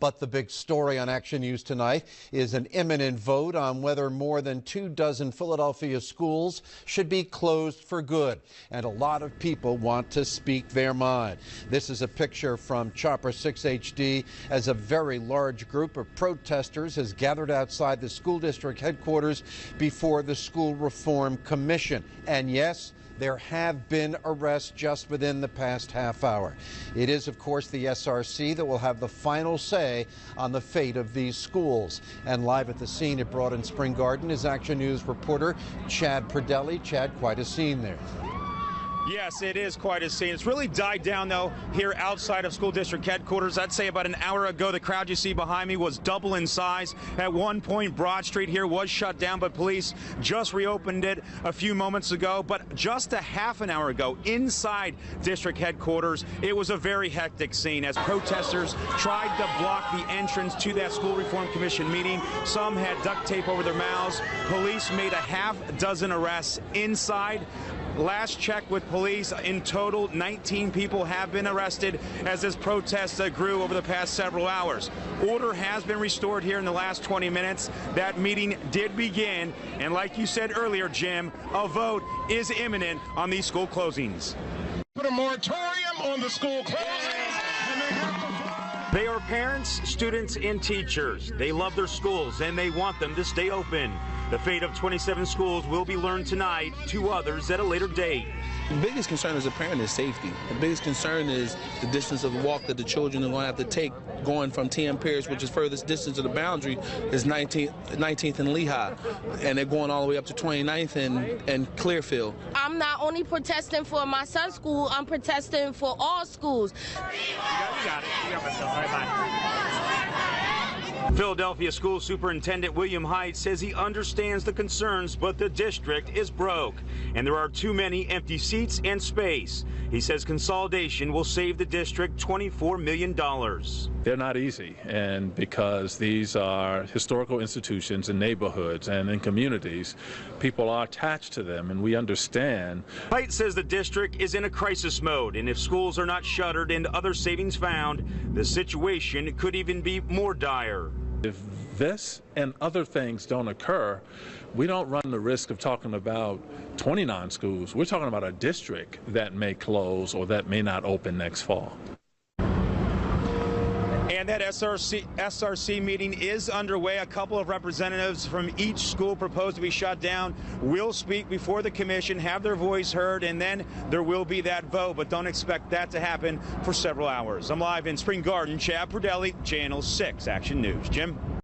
But the big story on Action News tonight is an imminent vote on whether more than 24 Philadelphia schools should be closed for good. And a lot of people want to speak their mind. This is a picture from Chopper 6 HD as a very large group of protesters has gathered outside the school district headquarters before the School Reform Commission. And yes, there have been arrests just within the past half hour. It is, of course, the SRC that will have the final say on the fate of these schools. And live at the scene at Broad and Spring Garden is Action News reporter Chad Pradelli. Chad, quite a scene there. Yes, it is quite a scene. It's really died down, though, here outside of school district headquarters. I'd say about an hour ago, the crowd you see behind me was double in size. At one point, Broad Street here was shut down, but police just reopened it a few moments ago. But just a half an hour ago, inside district headquarters, it was a very hectic scene as protesters tried to block the entrance to that School Reform Commission meeting. Some had duct tape over their mouths. Police made a half dozen arrests inside. Last check with police, in total, 19 people have been arrested as this protest grew over the past several hours. Order has been restored here in the last 20 minutes. That meeting did begin, and like you said earlier, Jim, a vote is imminent on these school closings. Put a moratorium on the school closings. They are parents, students, and teachers. They love their schools, and they want them to stay open. The fate of 27 schools will be learned tonight, 2 others at a later date. The biggest concern as a parent is safety. The biggest concern is the distance of the walk that the children are going to have to take going from T.M. Pierce, which is furthest distance of the boundary, is 19th and Lehigh, and they're going all the way up to 29th and Clearfield. I'm not only protesting for my son's school, I'm protesting for all schools. You got it. You got myself. All right, bye. Philadelphia School Superintendent William Hite says he understands the concerns, but the district is broke, and there are too many empty seats and space. He says consolidation will save the district $24 million. They're not easy, and because these are historical institutions in neighborhoods and in communities, people are attached to them, and we understand. Hite says the district is in a crisis mode, and if schools are not shuttered and other savings found, the situation could even be more dire. If this and other things don't occur, we don't run the risk of talking about 29 schools. We're talking about a district that may close or that may not open next fall. And that SRC meeting is underway. A couple of representatives from each school proposed to be shut down will speak before the commission, have their voice heard, and then there will be that vote. But don't expect that to happen for several hours. I'm live in Spring Garden. Chad Pradelli, Channel 6 Action News. Jim?